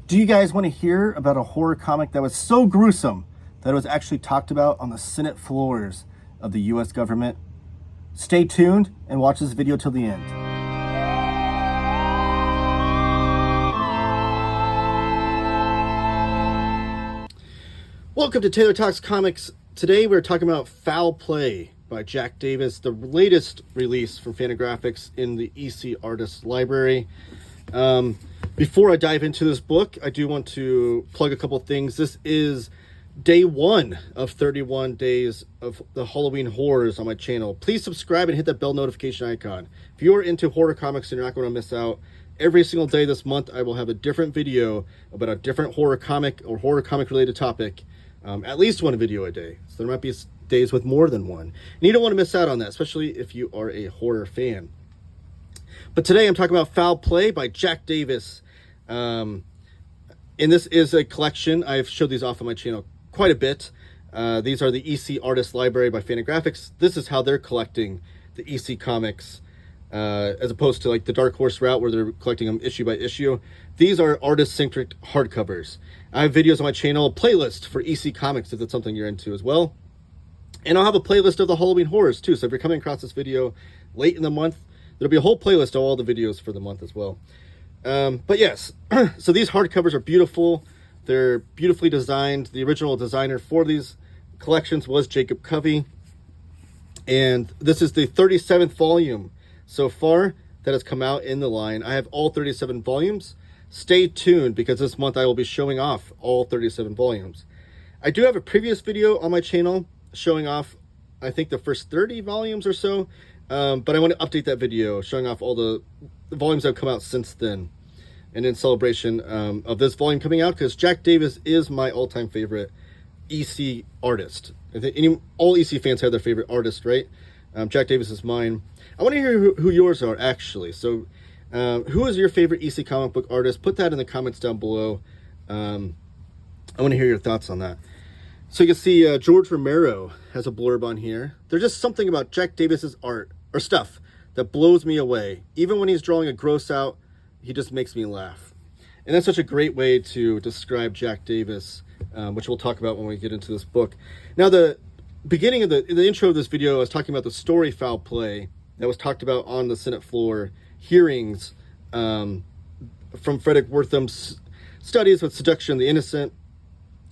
Do you guys want to hear about a horror comic that was so gruesome that it was actually talked about on the Senate floors of the US government? Stay tuned and watch this video till the end. Welcome to Taylor Talks Comics. Today we're talking about Foul Play by Jack Davis, the latest release from Fantagraphics in the EC Artist Library. Before I dive into this book, I do want to plug a couple things. This is day 1 of 31 days of the Halloween horrors on my channel. Please subscribe and hit that bell notification icon. If you are into horror comics and you're not going to miss out, every single day this month I will have a different video about a different horror comic or horror comic related topic. At least one video a day. So there might be days with more than one. And you don't want to miss out on that, especially if you are a horror fan. But today I'm talking about Foul Play by Jack Davis. And this is a collection. I've showed these off on my channel quite a bit. These are the EC Artist Library by Fantagraphics. This is how they're collecting the EC comics, as opposed to like the Dark Horse route where they're collecting them issue by issue. These are artist-centric hardcovers. I have videos on my channel, a playlist for EC comics if that's something you're into as well. And I'll have a playlist of the Halloween horrors too. So if you're coming across this video late in the month, there'll be a whole playlist of all the videos for the month as well. But yes, so these hardcovers are beautiful. They're beautifully designed. The original designer for these collections was Jacob Covey. And this is the 37th volume so far that has come out in the line. I have all 37 volumes. Stay tuned because this month I will be showing off all 37 volumes. I do have a previous video on my channel showing off, I think, the first 30 volumes or so. But I want to update that video showing off all the volumes that have come out since then, and in celebration of this volume coming out, because Jack Davis is my all-time favorite EC artist. I think all EC fans have their favorite artist, right? Jack Davis is mine. I want to hear who yours are, actually. So who is your favorite EC comic book artist? Put that in the comments down below. I want to hear your thoughts on that. So you can see George Romero has a blurb on here. There's just something about Jack Davis's art or stuff that blows me away. Even when he's drawing a gross out, he just makes me laugh. And that's such a great way to describe Jack Davis, which we'll talk about when we get into this book. Now, the beginning of the intro of this video, I was talking about the story Foul Play that was talked about on the Senate floor hearings from Frederick Wortham's studies with seduction of the innocent,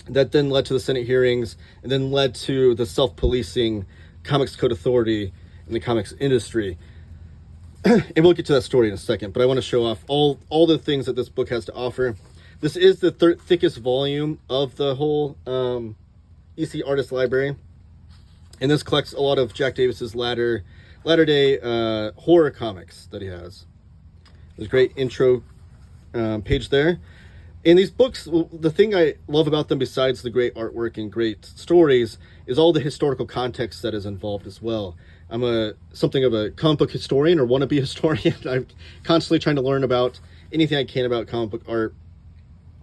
that then led to the Senate hearings and then led to the self-policing Comics Code Authority in the comics industry. And we'll get to that story in a second, but I want to show off all the things that this book has to offer. This is the thickest volume of the whole EC Artist Library, and this collects a lot of Jack Davis's latter day horror comics that he has. There's a great intro page there. In these books, the thing I love about them, besides the great artwork and great stories, is all the historical context that is involved as well. I'm something of a comic book historian, or wannabe historian. I'm constantly trying to learn about anything I can about comic book art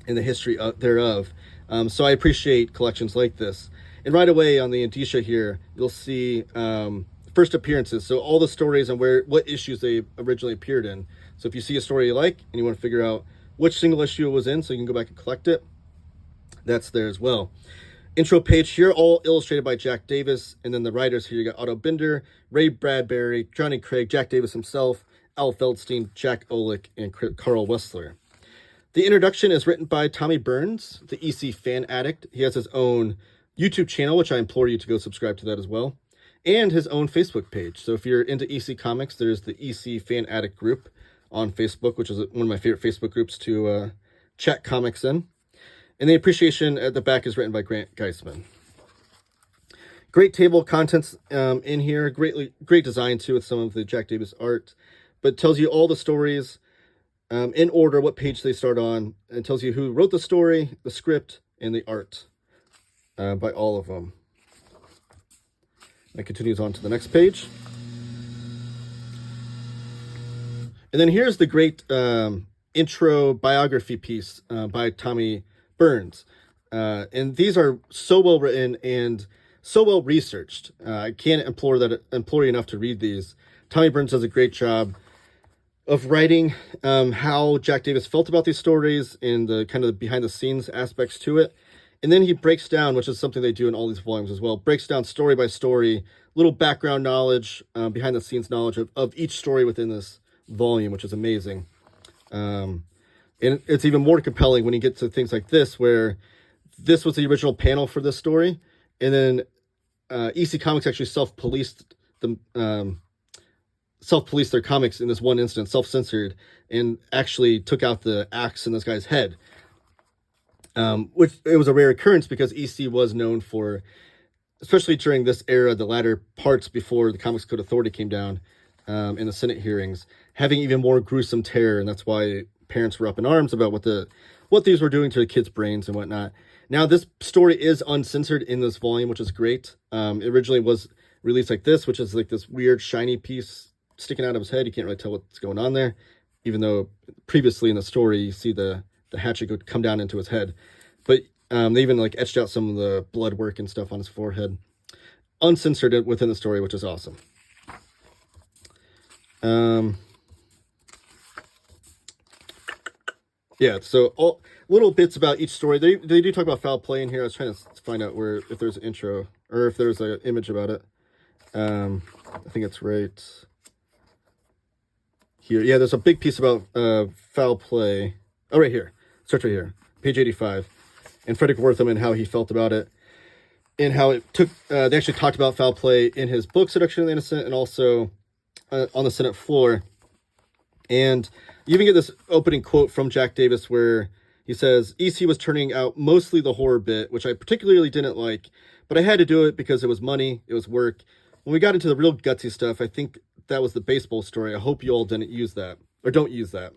and the history thereof. So I appreciate collections like this. And right away on the indicia here, you'll see first appearances. So all the stories and what issues they originally appeared in. So if you see a story you like and you want to figure out which single issue it was in so you can go back and collect it, that's there as well. Intro page here, all illustrated by Jack Davis. And then the writers here, you got Otto Binder, Ray Bradbury, Johnny Craig, Jack Davis himself, Al Feldstein, Jack Olick, and Carl Wessler. The introduction is written by Tommy Burns, the EC fan addict. He has his own YouTube channel, which I implore you to go subscribe to that as well, and his own Facebook page. So if you're into EC comics, there's the EC fan addict group on Facebook, which is one of my favorite Facebook groups to chat comics in. And the appreciation at the back is written by Grant Geisman. Great table of contents in here. Great design too with some of the Jack Davis art. But tells you all the stories in order, what page they start on. And tells you who wrote the story, the script, and the art by all of them. And it continues on to the next page. And then here's the great intro biography piece by Tommy Burns. And these are so well written and so well researched. I can't implore you enough to read these. Tommy Burns does a great job writing, how Jack Davis felt about these stories and the kind of behind the scenes aspects to it. And then he breaks down, which is something they do in all these volumes as well, breaks down story by story, little background knowledge, behind the scenes knowledge of each story within this volume, which is amazing. And it's even more compelling when you get to things like this, where this was the original panel for this story. And then EC Comics actually self-policed their comics in this one instance, self-censored, and actually took out the axe in this guy's head. Which it was a rare occurrence because EC was known for, especially during this era, the latter parts before the Comics Code Authority came down in the Senate hearings, having even more gruesome terror, and that's why parents were up in arms about what these were doing to the kids' brains and whatnot. Now, this story is uncensored in this volume, which is great. It originally was released like this, which is like this weird shiny piece sticking out of his head. You can't really tell what's going on there, even though previously in the story you see the hatchet would come down into his head. But they even like etched out some of the blood work and stuff on his forehead. Uncensored within the story, which is awesome. Yeah, so all little bits about each story. They do talk about foul play in here. I was trying to find out if there's an intro or if there's an image about it. I think it's right here. Yeah, there's a big piece about foul play. Oh, right here. Search right here. Page 85. And Frederick Wortham and how he felt about it. And how it took... they actually talked about foul play in his book, Seduction of the Innocent, and also on the Senate floor. And you even get this opening quote from Jack Davis where he says, EC was turning out mostly the horror bit, which I particularly didn't like, but I had to do it because it was money, it was work. When we got into the real gutsy stuff, I think that was the baseball story. I hope you all didn't use that, or don't use that.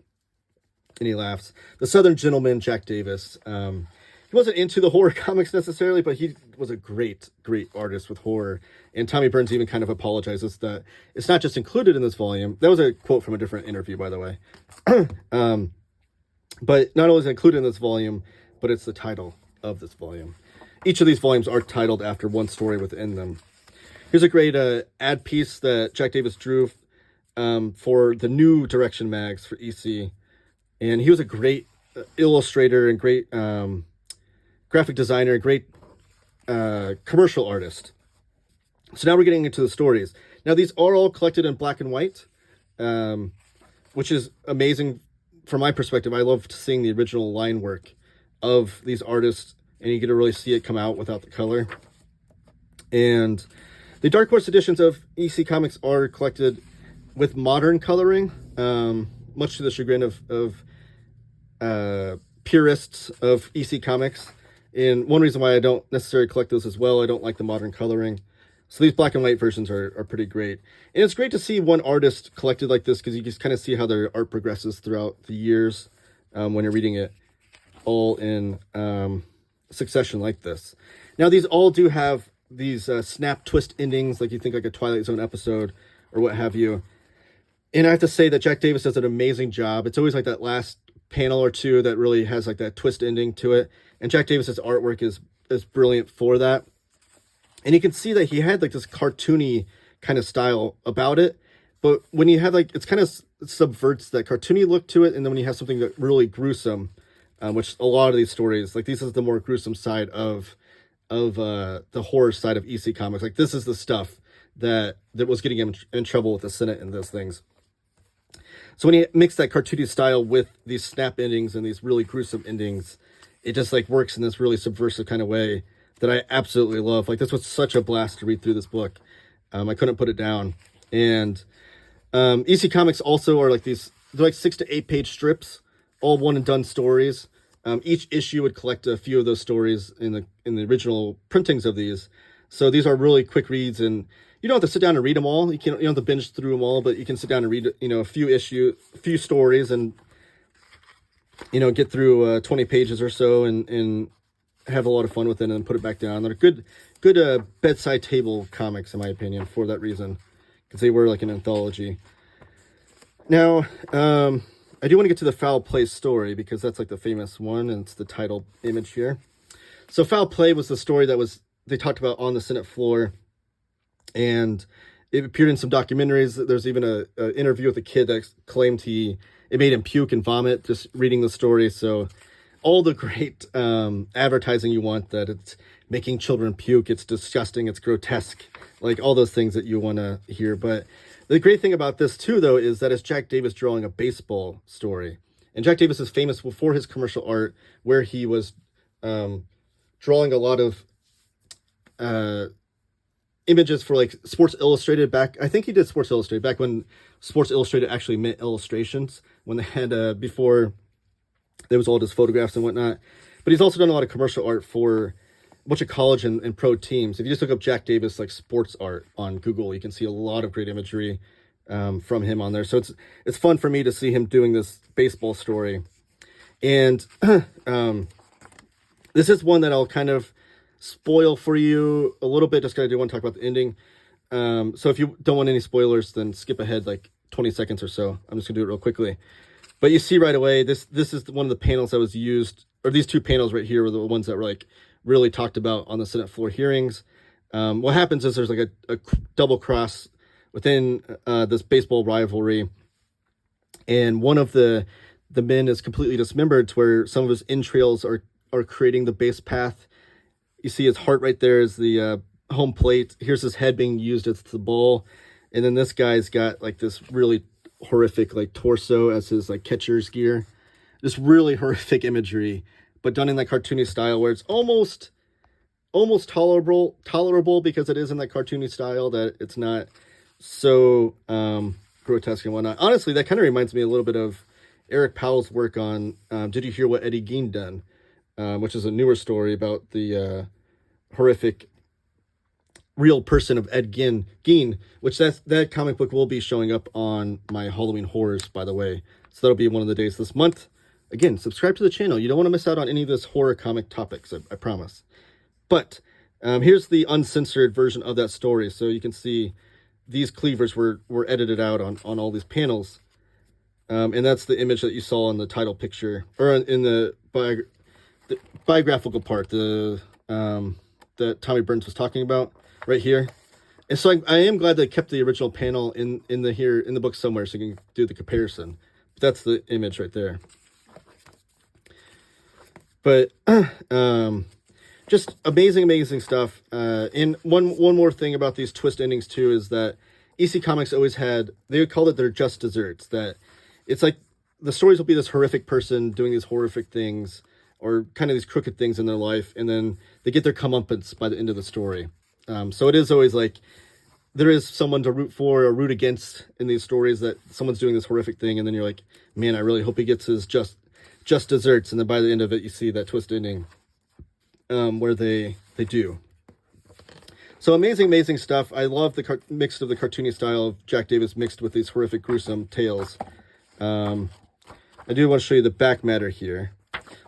And he laughs. The Southern gentleman, Jack Davis. He wasn't into the horror comics necessarily, but he was a great, great artist with horror. And Tommy Burns even kind of apologizes that it's not just included in this volume. That was a quote from a different interview, by the way. But not only is it included in this volume, but it's the title of this volume. Each of these volumes are titled after one story within them. Here's a great ad piece that Jack Davis drew for the new Direction mags for EC. And he was a great illustrator and great graphic designer, great commercial artist. So now we're getting into the stories. Now these are all collected in black and white, which is amazing from my perspective. I love seeing the original line work of these artists, and you get to really see it come out without the color. And the Dark Horse editions of EC Comics are collected with modern coloring, much to the chagrin of purists of EC Comics. And one reason why I don't necessarily collect those as well, I don't like the modern coloring. So these black and white versions are pretty great. And it's great to see one artist collected like this, because you just kind of see how their art progresses throughout the years when you're reading it all in succession like this. Now, these all do have these snap twist endings, like you think like a Twilight Zone episode or what have you. And I have to say that Jack Davis does an amazing job. It's always like that last panel or two that really has like that twist ending to it. And Jack Davis's artwork is brilliant for that. And you can see that he had like this cartoony kind of style about it. But when you have like, it's kind of subverts that cartoony look to it. And then when you have something that really gruesome, which a lot of these stories, like this is the more gruesome side of the horror side of EC Comics. Like this is the stuff that was getting him in trouble with the Senate and those things. So when you mix that cartoony style with these snap endings and these really gruesome endings, it just like works in this really subversive kind of way that I absolutely love. Like this was such a blast to read through this book. I couldn't put it down. And EC Comics also are like they're like 6 to 8 page strips, all one and done stories. Each issue would collect a few of those stories in the original printings of these. So these are really quick reads, and you don't have to sit down and read them all. You don't have to binge through them all, but you can sit down and read, a few stories, and get through 20 pages or so, and have a lot of fun with it, and put it back down. They're good bedside table comics, in my opinion, for that reason, because they were like an anthology. Now, I do want to get to the foul play story, because that's like the famous one, and it's the title image here. So foul play was the story that they talked about on the Senate floor, and it appeared in some documentaries. There's even a interview with a kid that claimed it made him puke and vomit just reading the story. So all the great advertising you want, that it's making children puke, it's disgusting, it's grotesque, like all those things that you want to hear. But the great thing about this too, though, is that it's Jack Davis drawing a baseball story. And Jack Davis is famous for his commercial art, where he was drawing a lot of images for like Sports Illustrated back. I think he did Sports Illustrated back when Sports Illustrated actually meant illustrations, when they had before there was all just photographs and whatnot. But he's also done a lot of commercial art for a bunch of college and pro teams. If you just look up Jack Davis like sports art on Google, you can see a lot of great imagery from him on there. So it's fun for me to see him doing this baseball story. And this is one that I'll kind of spoil for you a little bit, just because I do want to talk about the ending. So if you don't want any spoilers, then skip ahead like 20 seconds or so. I'm just gonna do it real quickly. But you see right away, this is one of the panels that was used, or these two panels right here were the ones that were like really talked about on the Senate floor hearings. What happens is there's like a double cross within this baseball rivalry, and one of the men is completely dismembered to where some of his entrails are creating the base path. You see his heart right there is the home plate. Here's his head being used as the ball, and then this guy's got like this really horrific like torso as his like catcher's gear. This really horrific imagery, but done in that cartoony style where it's almost tolerable because it is in that cartoony style, that it's not so grotesque and whatnot. Honestly, that kind of reminds me a little bit of Eric Powell's work on Did You Hear What Eddie Gein Done, which is a newer story about the horrific real person of Ed Gein, which that comic book will be showing up on my Halloween horrors, by the way. So that'll be one of the days this month. Again, subscribe to the channel. You don't want to miss out on any of this horror comic topics, I promise. But here's the uncensored version of that story. So you can see these cleavers were edited out on all these panels. And that's the image that you saw in the title picture, or in the biographical part, that Tommy Burns was talking about right here. And so I am glad they kept the original panel in the book somewhere, so you can do the comparison. But that's the image right there. But just amazing stuff. And one more thing about these twist endings too is that EC Comics always had, they called it their just desserts, that it's like the stories will be this horrific person doing these horrific things, or kind of these crooked things in their life, and then they get their comeuppance by the end of the story. So it is always like there is someone to root for or root against in these stories, that someone's doing this horrific thing, and then you're like, man, I really hope he gets his just desserts. And then by the end of it, you see that twist ending where they do. So amazing stuff. I love the mix of the cartoony style of Jack Davis mixed with these horrific, gruesome tales. I do want to show you the back matter here.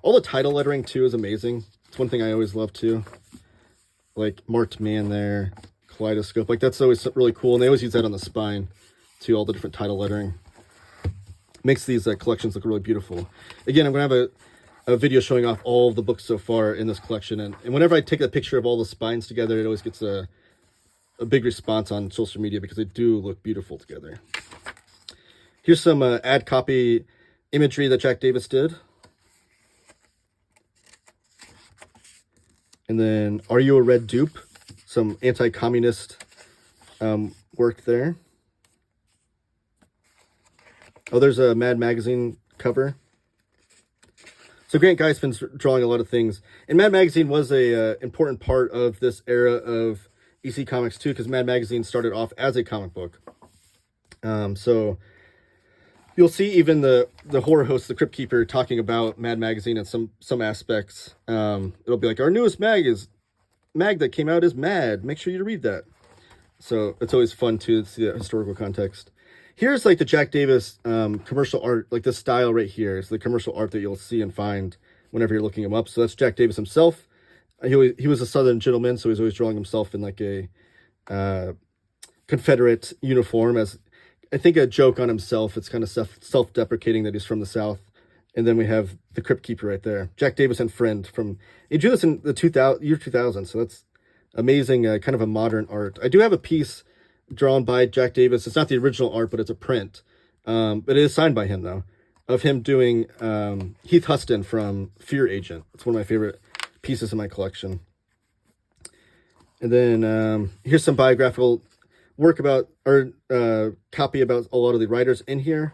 All the title lettering too is amazing. It's one thing I always love too. Like marked man there, kaleidoscope. Like that's always really cool. And they always use that on the spine too, all the different title lettering. Makes these collections look really beautiful. Again, I'm going to have a video showing off all of the books so far in this collection. And whenever I take a picture of all the spines together, it always gets a big response on social media because they do look beautiful together. Here's some ad copy imagery that Jack Davis did. And then, Are You a Red Dupe? Some anti-communist work there. Oh, there's a Mad Magazine cover. So Grant Geisman's drawing a lot of things. And Mad Magazine was a important part of this era of EC Comics too, because Mad Magazine started off as a comic book. So you'll see even the horror host, the Crypt Keeper, talking about Mad Magazine and some aspects. It'll be like, our newest mag that came out is Mad. Make sure you read that. So it's always fun to see that historical context. Here's like the Jack Davis commercial art, like this style right here is the commercial art that you'll see and find whenever you're looking him up. So that's Jack Davis himself. He was a Southern gentleman, so he's always drawing himself in like a Confederate uniform, as I think a joke on himself. It's kind of self-deprecating that he's from the South. And then we have the Crypt Keeper right there, Jack Davis and friend he drew this in the year 2000. So that's amazing, kind of a modern art. I do have a piece drawn by Jack Davis. It's not the original art, but it's a print. But it is signed by him, though, of him doing Heath Huston from Fear Agent. It's one of my favorite pieces in my collection. And then here's some biographical work about, or copy about a lot of the writers in here.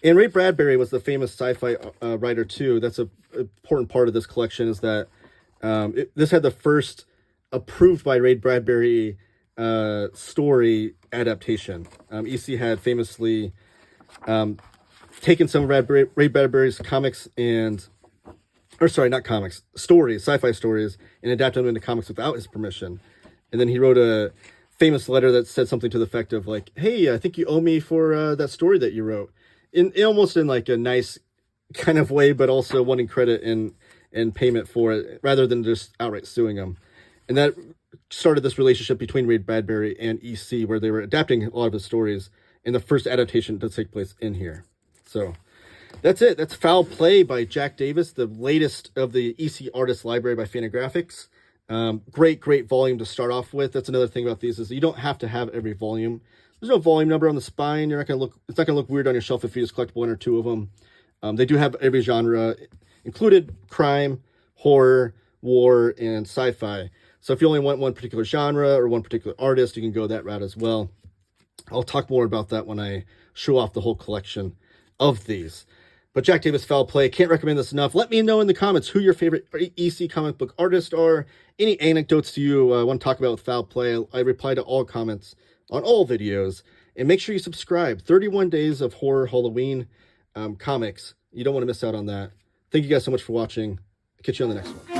And Ray Bradbury was the famous sci-fi writer too. That's an important part of this collection, is that this had the first approved by Ray Bradbury story adaptation. EC had famously taken some of Ray Bradbury's comics stories, sci-fi stories, and adapted them into comics without his permission. And then he wrote a famous letter that said something to the effect of like, "Hey, I think you owe me for that story that you wrote." In almost in like a nice kind of way, but also wanting credit and payment for it, rather than just outright suing him. And that started this relationship between Ray Bradbury and EC, where they were adapting a lot of his stories, and the first adaptation does take place in here. So that's it. That's Foul Play by Jack Davis, the latest of the EC Artist Library by Fantagraphics. Great volume to start off with. That's another thing about these, is you don't have to have every volume. There's no volume number on the spine. It's not gonna look weird on your shelf if you just collect one or two of them. They do have every genre included: crime, horror, war, and sci-fi. So if you only want one particular genre or one particular artist, you can go that route as well. I'll talk more about that when I show off the whole collection of these. But Jack Davis, Foul Play, can't recommend this enough. Let me know in the comments who your favorite EC comic book artists are. Any anecdotes you want to talk about with Foul Play. I reply to all comments on all videos. And make sure you subscribe. 31 days of horror Halloween comics. You don't want to miss out on that. Thank you guys so much for watching. I'll catch you on the next one.